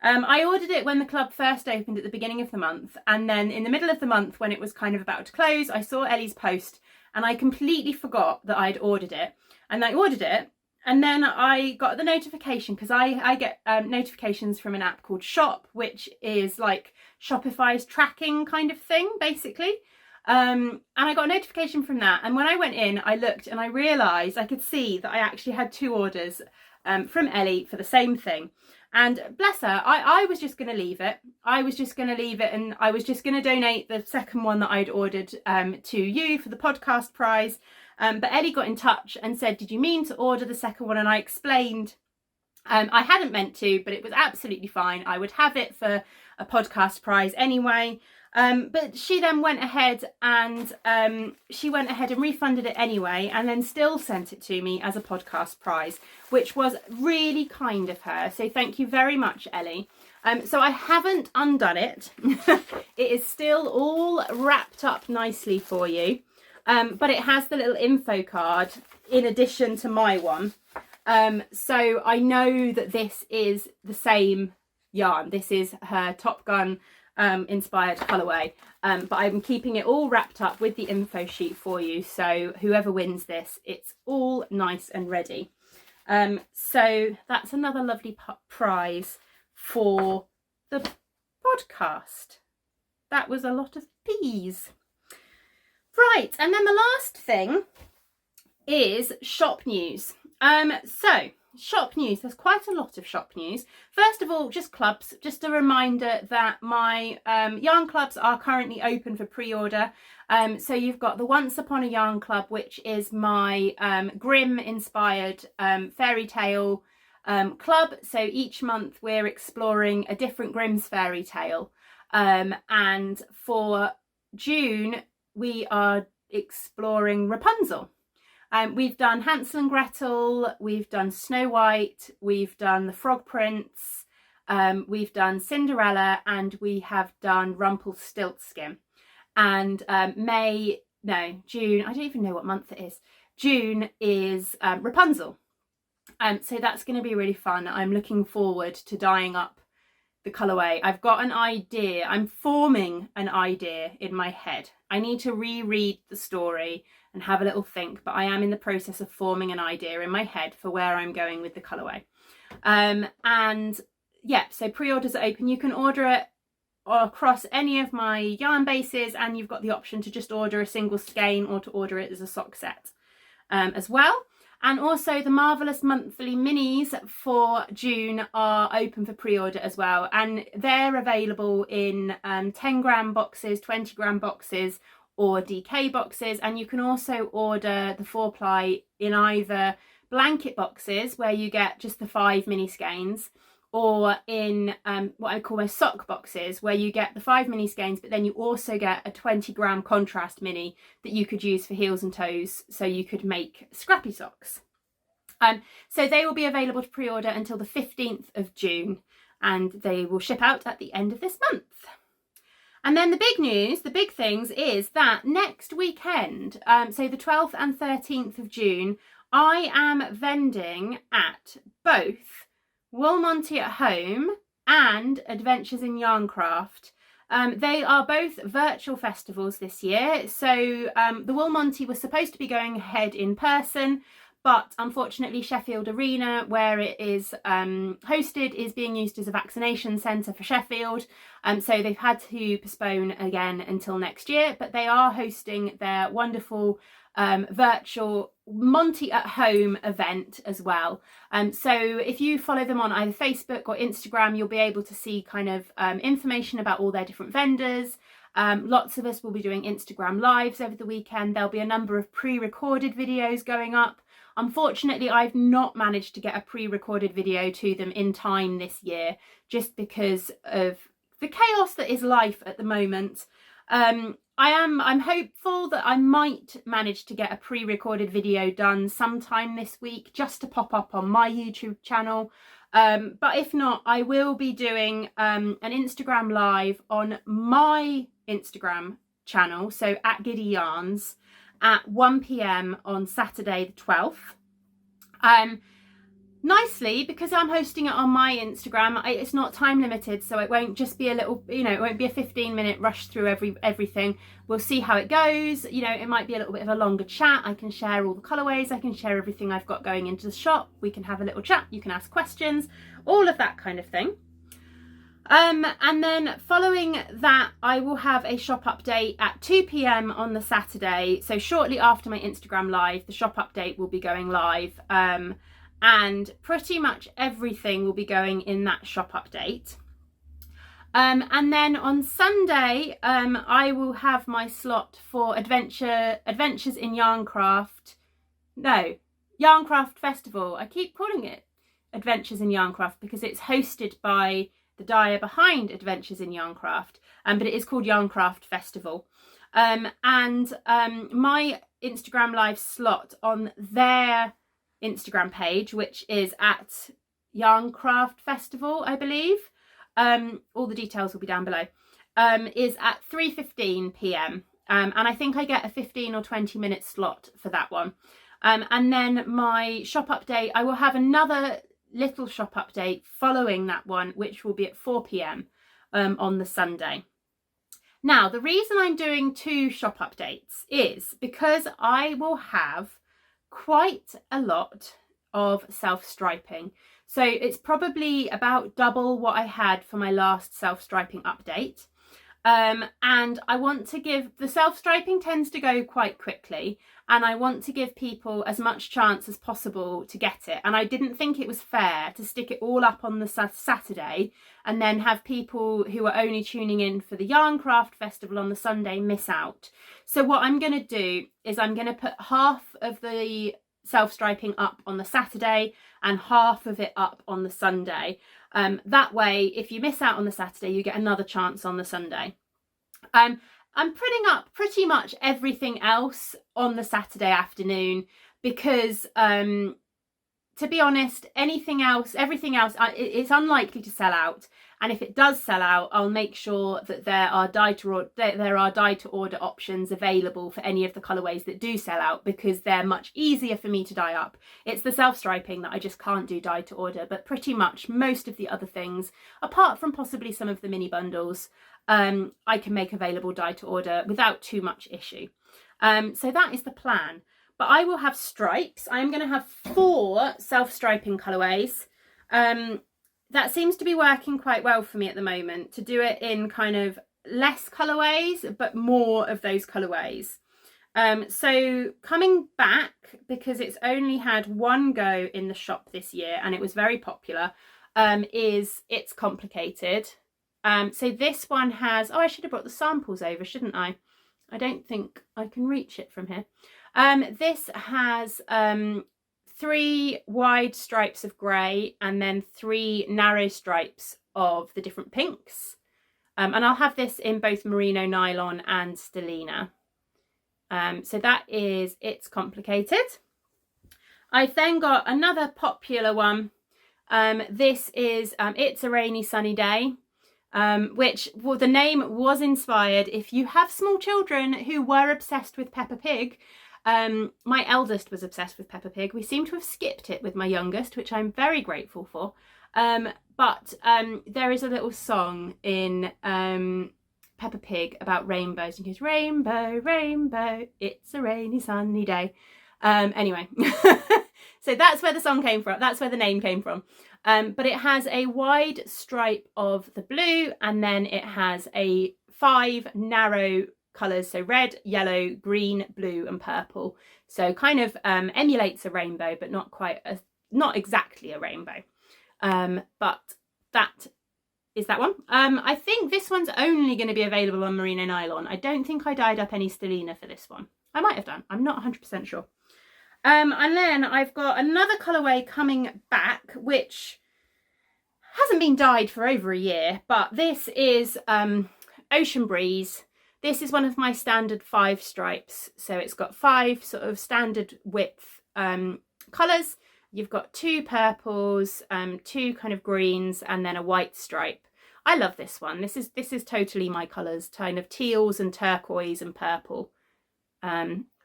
S1: I ordered it when the club first opened at the beginning of the month, and then in the middle of the month when it was kind of about to close, I saw Ellie's post and I completely forgot that I'd ordered it. And I ordered it, and then I got the notification, because I get notifications from an app called Shop, which is like Shopify's tracking kind of thing, basically. And I got a notification from that, and when I went in, I looked and I realised I could see that I actually had 2 orders from Ellie for the same thing. And bless her, I was just going to leave it. I was just going to leave it, and I was just going to donate the second one that I'd ordered to you for the podcast prize. But Ellie got in touch and said, did you mean to order the second one? And I explained I hadn't meant to, but it was absolutely fine. I would have it for a podcast prize anyway. But she then went ahead and refunded it anyway, and then still sent it to me as a podcast prize, which was really kind of her. So thank you very much, Ellie. So I haven't undone it. It is still all wrapped up nicely for you. But it has the little info card in addition to my one. So I know that this is the same yarn. This is her Top Gun inspired colourway, but I'm keeping it all wrapped up with the info sheet for you, so whoever wins this, it's all nice and ready. So that's another lovely prize for the podcast. That was a lot of peas. Right, and then the last thing is shop news. So shop news, there's quite a lot of shop news. First of all, just clubs, just a reminder that my yarn clubs are currently open for pre-order. So you've got the Once Upon a Yarn Club, which is my Grimm inspired fairy tale club. So each month we're exploring a different Grimm's fairy tale, and for June we are exploring Rapunzel. We've done Hansel and Gretel, we've done Snow White, we've done the Frog Prince, we've done Cinderella, and we have done Rumpelstiltskin. And June, I don't even know what month it is. June is Rapunzel. So that's going to be really fun. I'm looking forward to dyeing up the colourway. I've got an idea. I'm forming an idea in my head. I need to reread the story and have a little think, but I am in the process of forming an idea in my head for where I'm going with the colourway. And yeah, so pre-orders are open. You can order it across any of my yarn bases, and you've got the option to just order a single skein or to order it as a sock set as well. And also the Marvellous Monthly Minis for June are open for pre-order as well. And they're available in 10-gram boxes, 20-gram boxes or DK boxes. And you can also order the 4-ply in either blanket boxes where you get just the 5 mini skeins, or in what I call my sock boxes where you get the 5 mini skeins, but then you also get a 20-gram contrast mini that you could use for heels and toes, so you could make scrappy socks. So they will be available to pre-order until the 15th of June, and they will ship out at the end of this month. And then the big news, the big things, is that next weekend, so the 12th and 13th of June, I am vending at both Woolmonty at Home and Adventures in Yarncraft. They are both virtual festivals this year. So the Woolmonty was supposed to be going ahead in person, but unfortunately Sheffield Arena, where it is hosted, is being used as a vaccination centre for Sheffield. So they've had to postpone again until next year, but they are hosting their wonderful virtual Monty at Home event as well. So if you follow them on either Facebook or Instagram, you'll be able to see kind of information about all their different vendors. Lots of us will be doing Instagram lives over the weekend. There'll be a number of pre-recorded videos going up. Unfortunately, I've not managed to get a pre-recorded video to them in time this year, just because of the chaos that is life at the moment. I'm hopeful that I might manage to get a pre-recorded video done sometime this week, just to pop up on my YouTube channel. But if not, I will be doing an Instagram live on my Instagram channel, so at Giddy Yarns, at 1 p.m. on Saturday the 12th. Nicely, because I'm hosting it on my Instagram, it's not time limited, so it won't just be a little, it won't be a 15-minute rush through everything. We'll see how it goes. It might be a little bit of a longer chat. I can share all the colourways, I can share everything I've got going into the shop. We can have a little chat, you can ask questions, all of that kind of thing. And then following that, I will have a shop update at 2 p.m. on the Saturday. So shortly after my Instagram live, the shop update will be going live. And pretty much everything will be going in that shop update. And then on Sunday, I will have my slot for Adventures in Yarncraft. No, Yarncraft Festival. I keep calling it Adventures in Yarncraft because it's hosted by the dyer behind Adventures in Yarncraft, but it is called Yarncraft Festival. My Instagram live slot on their Instagram page, which is at Yarncraft Festival, I believe. All the details will be down below. Is at 3:15 p.m. And I think I get a 15 or 20 minute slot for that one. And then my shop update, I will have another little shop update following that one, which will be at 4 p.m. On the Sunday. Now, the reason I'm doing 2 shop updates is because I will have quite a lot of self-striping. So it's probably about double what I had for my last self-striping update. And I want to give, the self-striping tends to go quite quickly, and I want to give people as much chance as possible to get it. And I didn't think it was fair to stick it all up on the Saturday and then have people who are only tuning in for the Yarncraft Festival on the Sunday miss out. So what I'm going to do is I'm going to put half of the self-striping up on the Saturday and half of it up on the Sunday. That way, if you miss out on the Saturday, you get another chance on the Sunday. I'm putting up pretty much everything else on the Saturday afternoon because, to be honest, everything else, it's unlikely to sell out. And if it does sell out, I'll make sure that there are dye to order options available for any of the colourways that do sell out, because they're much easier for me to dye up. It's the self-striping that I just can't do dye to order, but pretty much most of the other things, apart from possibly some of the mini bundles, I can make available dye to order without too much issue. So that is the plan. But I will have stripes. I am going to have 4 self-striping colourways. That seems to be working quite well for me at the moment, to do it in kind of less colourways, but more of those colourways. So coming back, because it's only had 1 go in the shop this year and it was very popular, is It's Complicated. So this one has, oh, I should have brought the samples over, shouldn't I? I don't think I can reach it from here. This has 3 wide stripes of grey and then 3 narrow stripes of the different pinks. And I'll have this in both merino nylon and stellina. So that is It's Complicated. I've then got another popular one. This is It's a Rainy Sunny Day. Which, well, the name was inspired, if you have small children who were obsessed with Peppa Pig. My eldest was obsessed with Peppa Pig. We seem to have skipped it with my youngest, which I'm very grateful for. But there is a little song in Peppa Pig about rainbows. And it goes, rainbow, rainbow, it's a rainy sunny day. Anyway, so that's where the song came from. That's where the name came from. But it has a wide stripe of the blue, and then it has 5 narrow colours, so red, yellow, green, blue and purple. So kind of emulates a rainbow, but not exactly a rainbow. But that is that one. I think this one's only going to be available on merino nylon. I don't think I dyed up any stellina for this one. I might have done. I'm not 100% sure. And then I've got another colourway coming back, which hasn't been dyed for over a year, but this is Ocean Breeze. This is one of my standard 5 stripes. So it's got 5 sort of standard width colours. You've got 2 purples, 2 kind of greens, and then a white stripe. I love this one. This is totally my colours, kind of teals and turquoise and purple.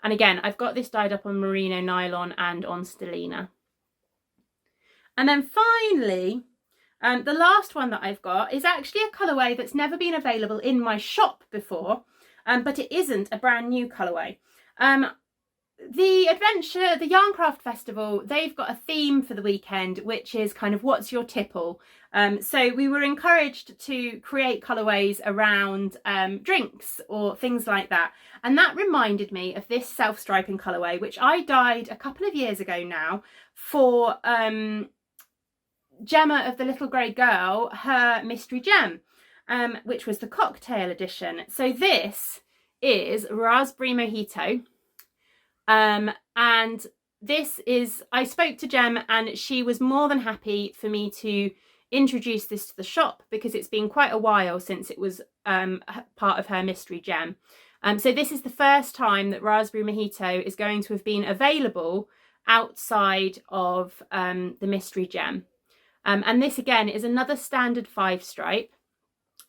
S1: And again, I've got this dyed up on merino nylon and on stellina. And then finally, the last one that I've got is actually a colourway that's never been available in my shop before, but it isn't a brand new colourway. the adventure, the Yarncraft Festival, they've got a theme for the weekend, which is kind of what's your tipple. So we were encouraged to create colourways around drinks or things like that. And that reminded me of this self-striping colourway, which I dyed a couple of years ago now for Gemma of the Little Grey Girl, her mystery gem, which was the cocktail edition. So this is Raspberry Mojito. And this is, I spoke to Gem and she was more than happy for me to introduce this to the shop because it's been quite a while since it was part of her mystery gem. So this is the first time that Raspberry Mojito is going to have been available outside of the mystery gem. And this again is another standard 5-stripe,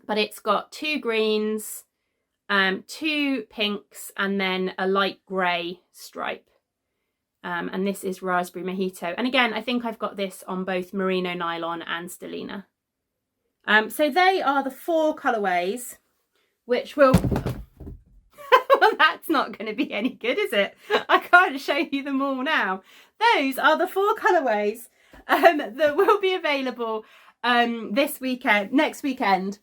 S1: but it's got 2 greens, 2 pinks, and then a light grey stripe. And this is Raspberry Mojito. And again, I think I've got this on both Merino Nylon and Stellina. So they are the 4 colourways, which will... well, that's not going to be any good, is it? I can't show you them all now. Those are the 4 colourways that will be available this weekend, next weekend,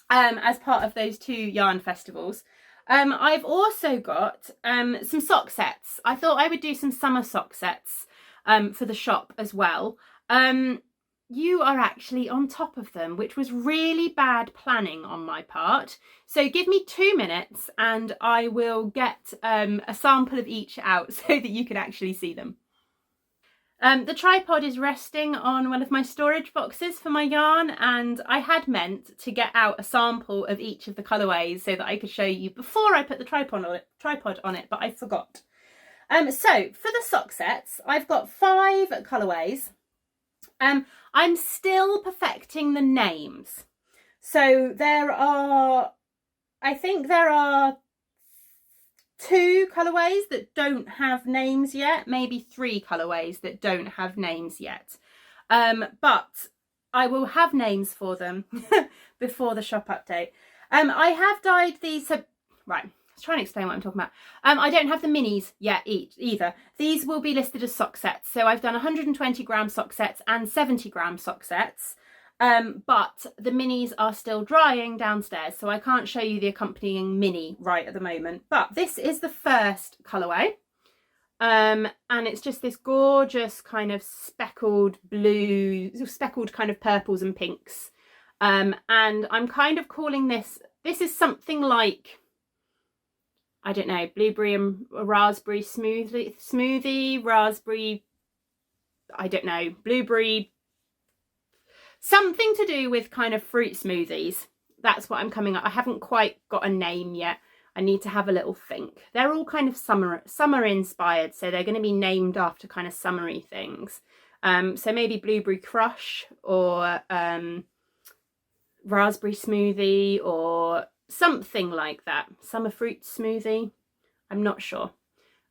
S1: as part of those 2 yarn festivals. I've also got some sock sets. I thought I would do some summer sock sets for the shop as well. You are actually on top of them, which was really bad planning on my part. So give me 2 minutes and I will get a sample of each out so that you can actually see them. The tripod is resting on one of my storage boxes for my yarn, and I had meant to get out a sample of each of the colourways so that I could show you before I put the tripod on it, but I forgot. So for the sock sets, I've got 5 colourways. I'm still perfecting the names. So I think there are 2 colourways that don't have names yet, maybe 3 colourways that don't have names yet. But I will have names for them before the shop update. I have dyed these, so, right, let's try and explain what I'm talking about. I don't have the minis yet either. These will be listed as sock sets. So I've done 120 gram sock sets and 70 gram sock sets. But the minis are still drying downstairs, so I can't show you the accompanying mini right at the moment. But this is the first colourway, and it's just this gorgeous kind of speckled blue, speckled kind of purples and pinks. And I'm kind of calling this is something like, I don't know, blueberry and raspberry smoothie, raspberry, I don't know, blueberry, something to do with kind of fruit smoothies. That's what I'm coming up. I haven't quite got a name yet. I need to have a little think. They're all kind of summer inspired, so they're going to be named after kind of summery things. So maybe blueberry crush or raspberry smoothie or something like that. Summer fruit smoothie. I'm not sure.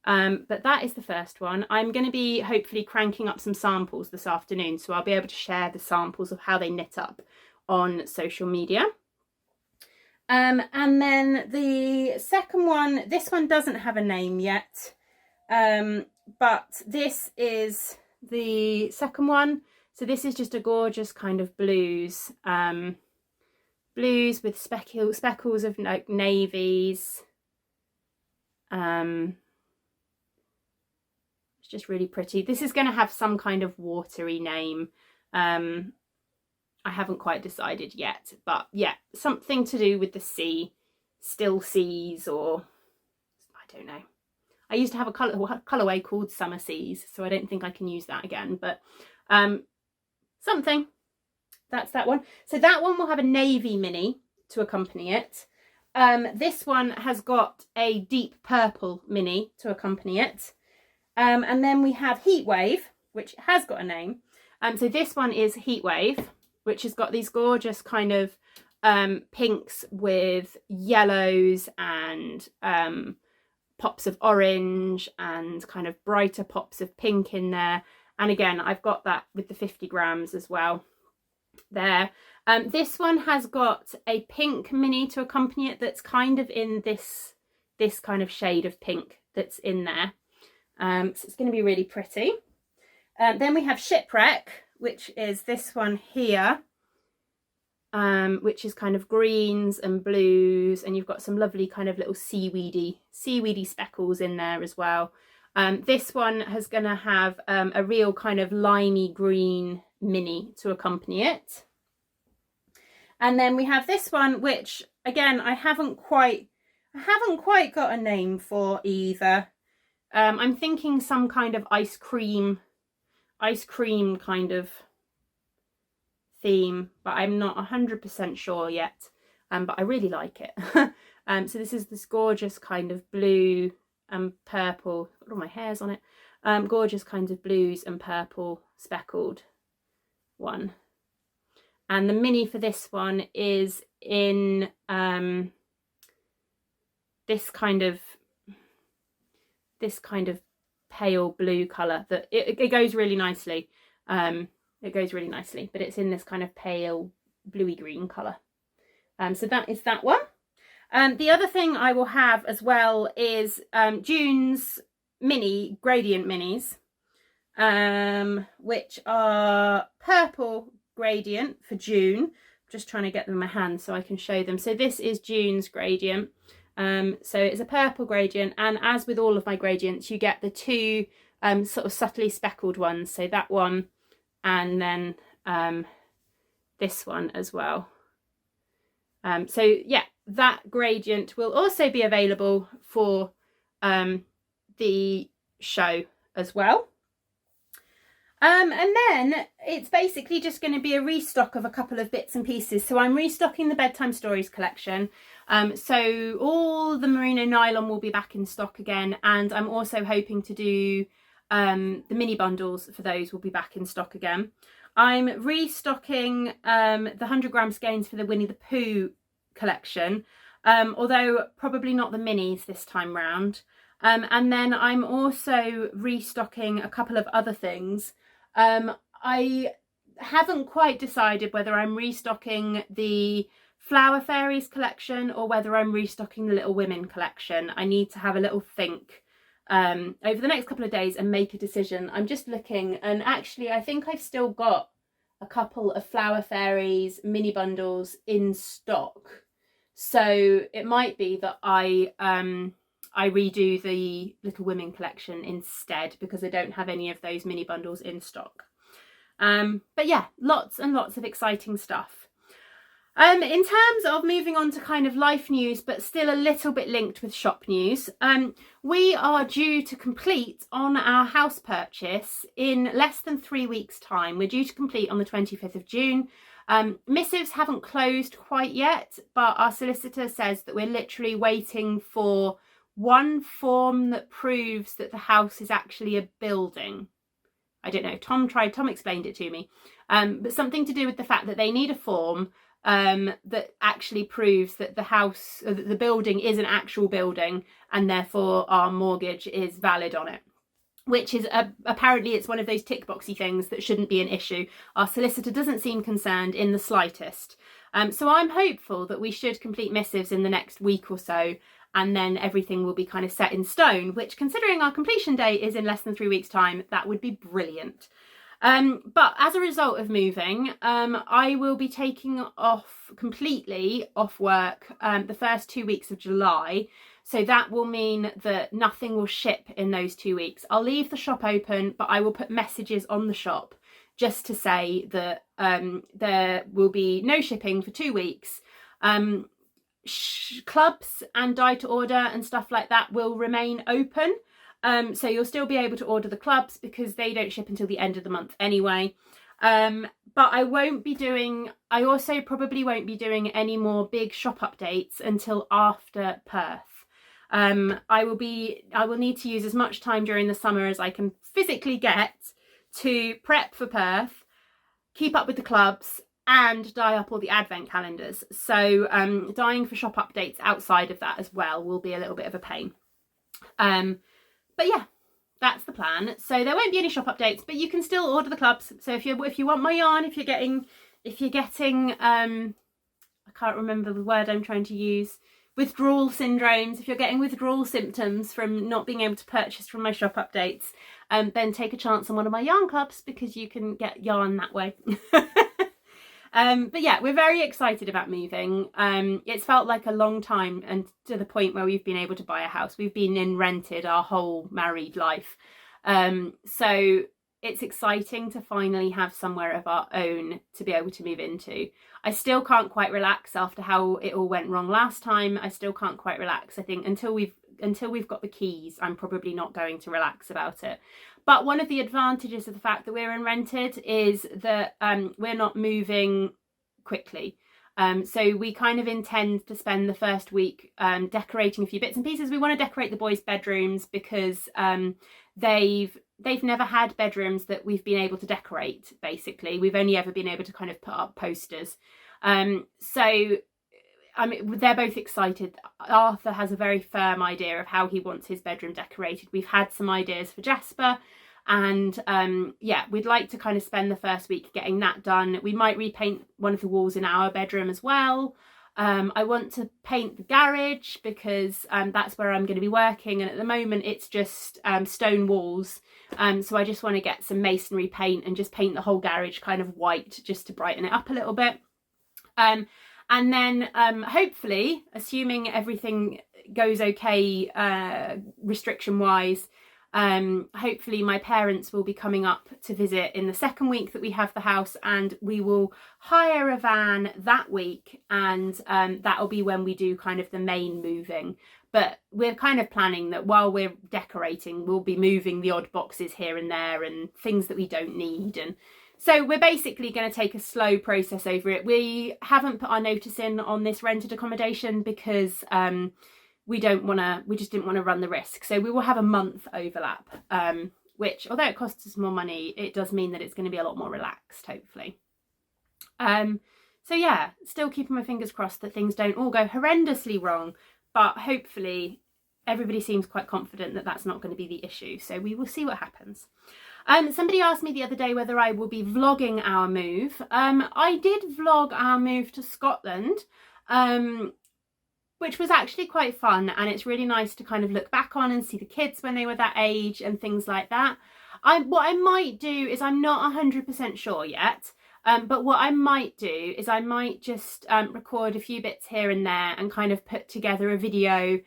S1: But that is the first one. I'm going to be hopefully cranking up some samples this afternoon, so I'll be able to share the samples of how they knit up on social media. And then the second one, this one doesn't have a name yet, but this is the second one. So this is just a gorgeous kind of blues, blues with speckles of like navies. Just really pretty. This is going to have some kind of watery name. I haven't quite decided yet, but yeah, something to do with the sea, still seas, or I don't know. I used to have a colourway called Summer Seas, so I don't think I can use that again, but something. That's that one. So that one will have a navy mini to accompany it. This one has got a deep purple mini to accompany it. And then we have Heatwave, which has got a name. So this one is Heatwave, which has got these gorgeous kind of pinks with yellows and pops of orange and kind of brighter pops of pink in there. And again, I've got that with the 50 grams as well there. This one has got a pink mini to accompany it that's kind of in this kind of shade of pink that's in there. So it's going to be really pretty. Then we have Shipwreck, which is this one here, which is kind of greens and blues, and you've got some lovely kind of little seaweedy speckles in there as well. This one is going to have a real kind of limey green mini to accompany it. And then we have this one, which again I haven't quite got a name for either. I'm thinking some kind of ice cream kind of theme, but I'm not 100% sure yet. But I really like it. So this is this gorgeous kind of blue and purple. Got all my hairs on it. Gorgeous kinds of blues and purple speckled one. And the mini for this one is in this kind of pale blue colour that it goes really nicely. It goes really nicely, but it's in this kind of pale bluey green colour. So that is that one. The other thing I will have as well is June's mini gradient minis, which are purple gradient for June. I'm just trying to get them in my hand so I can show them. So this is June's gradient. So it's a purple gradient, and as with all of my gradients, you get the two sort of subtly speckled ones. So that one, and then this one as well. So yeah, that gradient will also be available for the show as well. And then it's basically just going to be a restock of a couple of bits and pieces. So I'm restocking the Bedtime Stories collection. So all the merino nylon will be back in stock again. And I'm also hoping to do the mini bundles for those will be back in stock again. I'm restocking the 100 gram skeins for the Winnie the Pooh collection, although probably not the minis this time round. And then I'm also restocking a couple of other things. I haven't quite decided whether I'm restocking the Flower Fairies collection or whether I'm restocking the Little Women collection. I need to have a little think over the next couple of days and make a decision. I'm just looking, and actually I think I've still got a couple of Flower Fairies mini bundles in stock. So it might be that I redo the Little Women collection instead, because I don't have any of those mini bundles in stock. But yeah, lots and lots of exciting stuff. In terms of moving on to kind of life news, but still a little bit linked with shop news, we are due to complete on our house purchase in less than 3 weeks' time. We're due to complete on the 25th of June. Missives haven't closed quite yet, but our solicitor says that we're literally waiting for one form that proves that the house is actually a building. I don't know, Tom explained it to me, but something to do with the fact that they need a form that actually proves that the house, that the building is an actual building, and therefore our mortgage is valid on it. Which is apparently it's one of those tick boxy things that shouldn't be an issue. Our solicitor doesn't seem concerned in the slightest. So I'm hopeful that we should complete missives in the next week or so, and then everything will be kind of set in stone, which, considering our completion date is in less than 3 weeks' time, that would be brilliant. But as a result of moving, I will be taking completely off work the first 2 weeks of July. So that will mean that nothing will ship in those 2 weeks. I'll leave the shop open, but I will put messages on the shop just to say that there will be no shipping for 2 weeks. Clubs and die to order and stuff like that will remain open. So you'll still be able to order the clubs because they don't ship until the end of the month anyway. But I also probably won't be doing any more big shop updates until after Perth. I will need to use as much time during the summer as I can physically get to prep for Perth, keep up with the clubs, and dye up all the advent calendars. So dyeing for shop updates outside of that as well will be a little bit of a pain. But yeah, that's the plan. So there won't be any shop updates, but you can still order the clubs. So if you want my yarn, if you're getting I can't remember the word I'm trying to use, withdrawal syndromes, if you're getting withdrawal symptoms from not being able to purchase from my shop updates, then take a chance on one of my yarn clubs, because you can get yarn that way. But yeah, we're very excited about moving. It's felt like a long time, and to the point where we've been able to buy a house. We've been in rented our whole married life. So it's exciting to finally have somewhere of our own to be able to move into. I still can't quite relax after how it all went wrong last time. I still can't quite relax. I think until we've got the keys, I'm probably not going to relax about it. But one of the advantages of the fact that we're in rented is that we're not moving quickly. So we kind of intend to spend the first week decorating a few bits and pieces. We want to decorate the boys' bedrooms because they've never had bedrooms that we've been able to decorate, basically. We've only ever been able to kind of put up posters. So I mean, they're both excited. Arthur has a very firm idea of how he wants his bedroom decorated. We've had some ideas for Jasper, and yeah, we'd like to kind of spend the first week getting that done. We might repaint one of the walls in our bedroom as well. I want to paint the garage because that's where I'm going to be working, and at the moment it's just stone walls. So I just want to get some masonry paint and just paint the whole garage kind of white, just to brighten it up a little bit. And then hopefully, assuming everything goes okay restriction wise, hopefully my parents will be coming up to visit in the second week that we have the house, and we will hire a van that week, and that'll be when we do kind of the main moving. But we're kind of planning that while we're decorating, we'll be moving the odd boxes here and there and things that we don't need. And so we're basically going to take a slow process over it. We haven't put our notice in on this rented accommodation because we just didn't want to run the risk. So we will have a month overlap, which, although it costs us more money, it does mean that it's going to be a lot more relaxed, hopefully. So yeah, still keeping my fingers crossed that things don't all go horrendously wrong, but hopefully everybody seems quite confident that that's not going to be the issue. So we will see what happens. Somebody asked me the other day whether I will be vlogging our move. I did vlog our move to Scotland, which was actually quite fun, and it's really nice to kind of look back on and see the kids when they were that age and things like that. What I might do is, I'm not 100% sure yet, but what I might do is I might just record a few bits here and there and kind of put together a video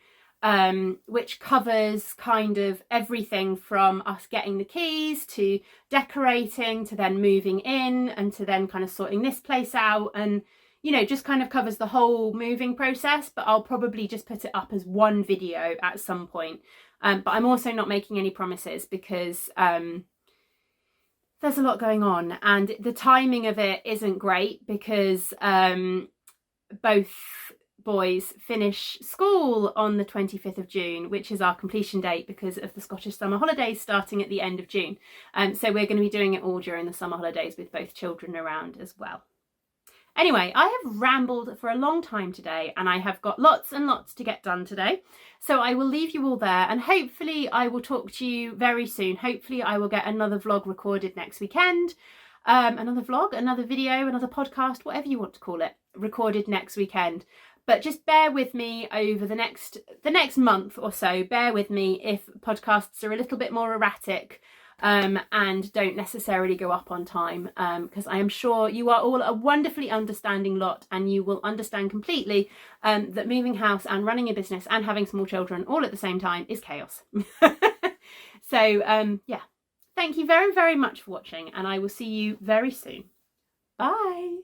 S1: which covers kind of everything from us getting the keys to decorating to then moving in and to then kind of sorting this place out, and you know, just kind of covers the whole moving process. But I'll probably just put it up as one video at some point. But I'm also not making any promises because there's a lot going on, and the timing of it isn't great because both boys finish school on the 25th of June, which is our completion date because of the Scottish summer holidays starting at the end of June. So we're going to be doing it all during the summer holidays with both children around as well. Anyway, I have rambled for a long time today, and I have got lots and lots to get done today. So I will leave you all there, and hopefully I will talk to you very soon. Hopefully I will get another vlog recorded next weekend. Another vlog, another video, another podcast, whatever you want to call it, recorded next weekend. But just bear with me over the next month or so. Bear with me if podcasts are a little bit more erratic and don't necessarily go up on time, because I am sure you are all a wonderfully understanding lot, and you will understand completely that moving house and running a business and having small children all at the same time is chaos. So yeah, thank you very, very much for watching, and I will see you very soon. Bye.